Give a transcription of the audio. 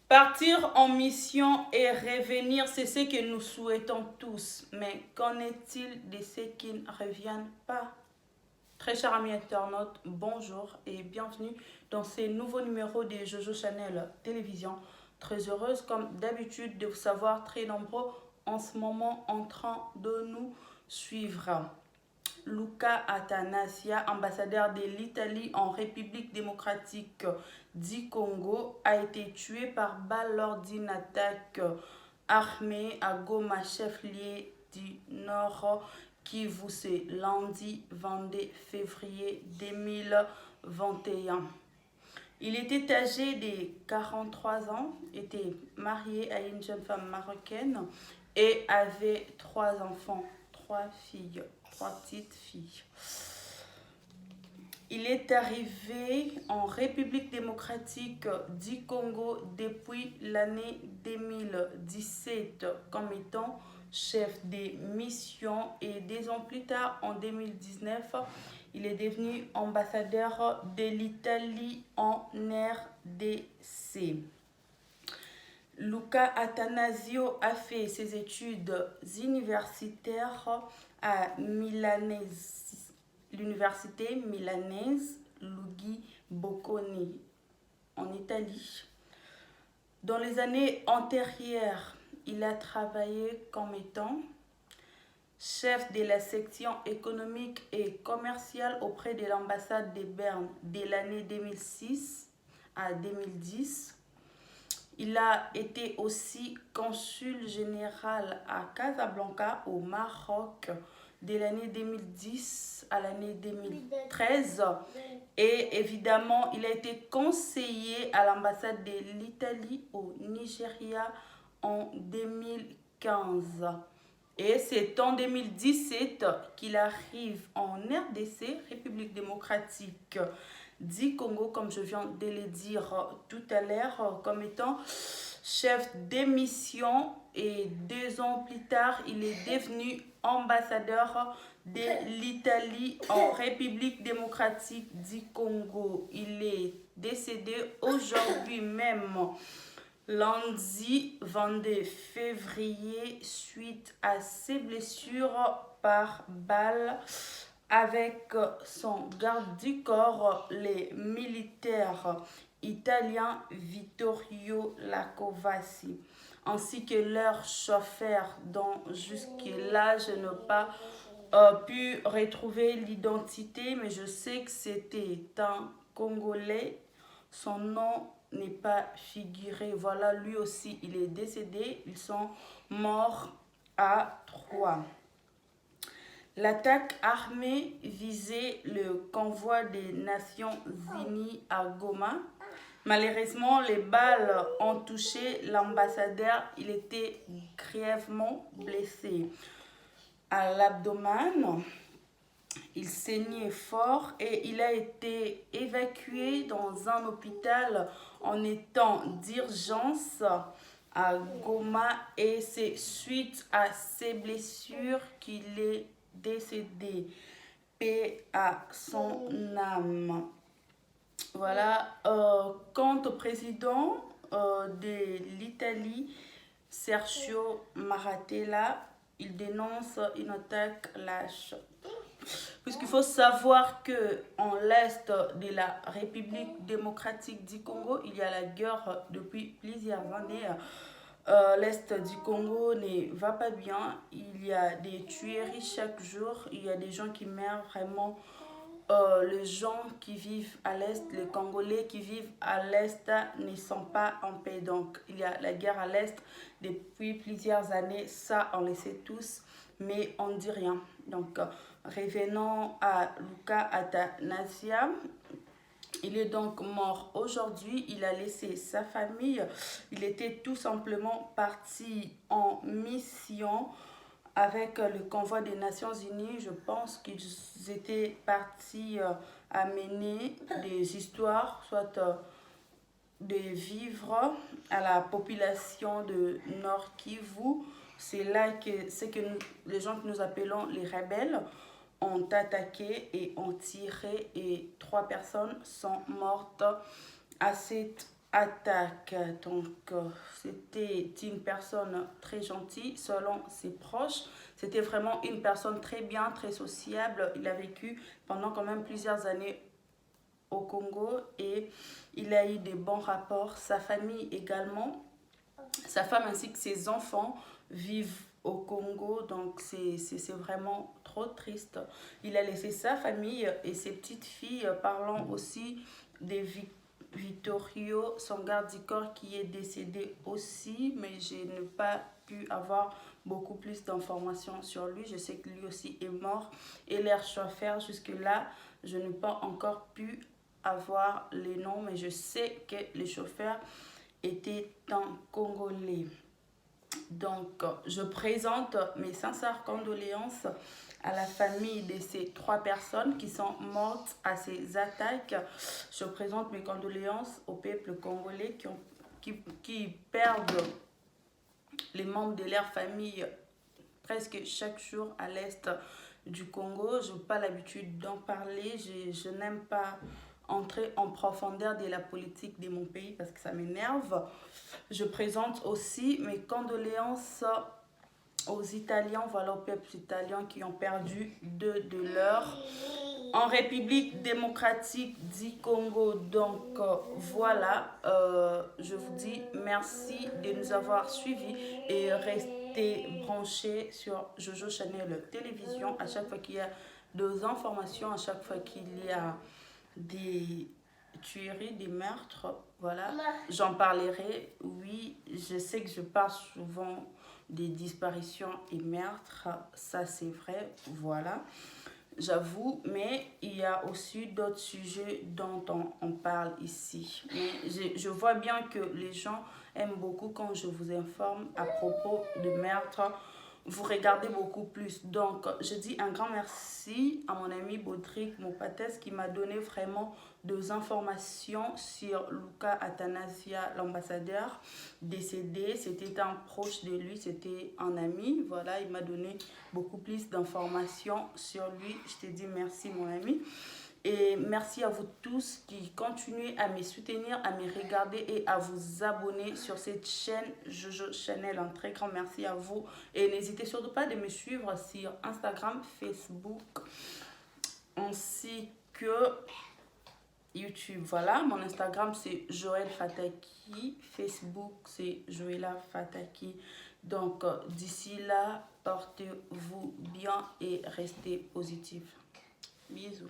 Partir en mission et revenir, c'est ce que nous souhaitons tous. Mais qu'en est-il de ceux qui ne reviennent pas? Très chers amis internautes, bonjour et bienvenue dans ce nouveau numéro de Jojo Channel Télévision. Très heureuse comme d'habitude de vous savoir très nombreux en ce moment en train de nous suivre. Luca Attanasio, ambassadeur de l'Italie en République démocratique du Congo, a été tué par balle lors d'une attaque armée à Goma, chef-lieu du Nord Kivu, ce lundi 22 février 2021. Il était âgé de 43 ans, était marié à une jeune femme marocaine et avait 3 enfants, 3 filles, 3 petites filles. Il est arrivé en République démocratique du Congo depuis l'année 2017 comme étant chef de mission et 2 ans plus tard, en 2019, il est devenu ambassadeur de l'Italie en RDC. Luca Attanasio a fait ses études universitaires à l'université milanaise Luigi Bocconi en Italie. Dans les années antérieures, il a travaillé comme étant chef de la section économique et commerciale auprès de l'ambassade de Berne de l'année 2006 à 2010. Il a été aussi consul général à Casablanca au Maroc de l'année 2010 à l'année 2013. Et évidemment, il a été conseiller à l'ambassade de l'Italie au Nigeria en 2015. Et c'est en 2017 qu'il arrive en RDC, République démocratique du Congo, comme je viens de le dire tout à l'heure, comme étant chef de mission. Et 2 ans plus tard, il est devenu ambassadeur de l'Italie en République démocratique du Congo. Il est décédé aujourd'hui même, lundi 22 février, suite à ses blessures par balle avec son garde du corps, les militaires italiens Vittorio Lacovazzi, ainsi que leur chauffeur, dont jusque-là je n'ai pas pu retrouver l'identité, mais je sais que c'était un Congolais. Son nom n'est pas figuré. Voilà, lui aussi, il est décédé. Ils sont morts à 3. L'attaque armée visait le convoi des Nations Unies à Goma. Malheureusement, les balles ont touché l'ambassadeur. Il était grièvement blessé à l'abdomen. Il saignait fort et il a été évacué dans un hôpital en état d'urgence à Goma, et c'est suite à ses blessures qu'il est décédé. Paix à son âme. Voilà. Quant au président de l'Italie, Sergio Mattarella, il dénonce une attaque lâche. Puisqu'il faut savoir que en l'est de la République démocratique du Congo, il y a la guerre depuis plusieurs années. L'est du Congo ne va pas bien. Il y a des tueries chaque jour. Il y a des gens qui meurent vraiment. Les gens qui vivent à l'est, les Congolais qui vivent à l'est ne sont pas en paix. Donc il y a la guerre à l'est depuis plusieurs années. Ça, on le sait tous, mais on ne dit rien. Donc revenons à Luca Attanasio. Il est donc mort aujourd'hui. Il a laissé sa famille. Il était tout simplement parti en mission avec le convoi des Nations Unies. Je pense qu'ils étaient partis amener des histoires, soit des vivres à la population de Nord Kivu. C'est là que c'est que les gens que nous appelons les rebelles ont attaqué et ont tiré, et 3 personnes sont mortes à cette attaque. Donc, c'était une personne très gentille selon ses proches. C'était vraiment une personne très bien, très sociable. Il a vécu pendant quand même plusieurs années au Congo et il a eu des bons rapports. Sa famille également, sa femme ainsi que ses enfants vivent au Congo, donc c'est vraiment trop triste. Il a laissé sa famille et ses petites filles, parlant aussi des Vittorio, son garde du corps qui est décédé aussi, mais je n'ai pas pu avoir beaucoup plus d'informations sur lui. Je sais que lui aussi est mort et leur chauffeur, jusque-là, je n'ai pas encore pu avoir les noms, mais je sais que le chauffeur était un Congolais. Donc, je présente mes sincères condoléances à la famille de ces 3 personnes qui sont mortes à ces attaques. Je présente mes condoléances au peuple congolais qui perdent les membres de leur famille presque chaque jour à l'est du Congo. Je n'ai pas l'habitude d'en parler. Je n'aime pas entrer en profondeur de la politique de mon pays parce que ça m'énerve. Je présente aussi mes condoléances aux Italiens, voilà, au peuple italien qui ont perdu 2 de leurs en République démocratique du Congo. Donc voilà, je vous dis merci de nous avoir suivis et restez branchés sur Jojo Channel Télévision à chaque fois qu'il y a des informations, à chaque fois qu'il y a des tueries, des meurtres, voilà, j'en parlerai. Oui, je sais que je parle souvent des disparitions et meurtres, ça c'est vrai, voilà, j'avoue, mais il y a aussi d'autres sujets dont on parle ici. Mais je vois bien que les gens aiment beaucoup quand je vous informe à propos de meurtres. Vous regardez beaucoup plus. Donc, je dis un grand merci à mon ami Baudric Mopates qui m'a donné vraiment des informations sur Luka Atanasia, l'ambassadeur décédé. C'était un proche de lui, c'était un ami. Voilà, il m'a donné beaucoup plus d'informations sur lui. Je te dis merci, mon ami. Et merci à vous tous qui continuez à me soutenir, à me regarder et à vous abonner sur cette chaîne Jojo Channel. Un très grand merci à vous. Et n'hésitez surtout pas de me suivre sur Instagram, Facebook, ainsi que YouTube. Voilà, mon Instagram c'est Joël Fataki. Facebook c'est Joëlla Fataki. Donc d'ici là, portez-vous bien et restez positifs. Bisous.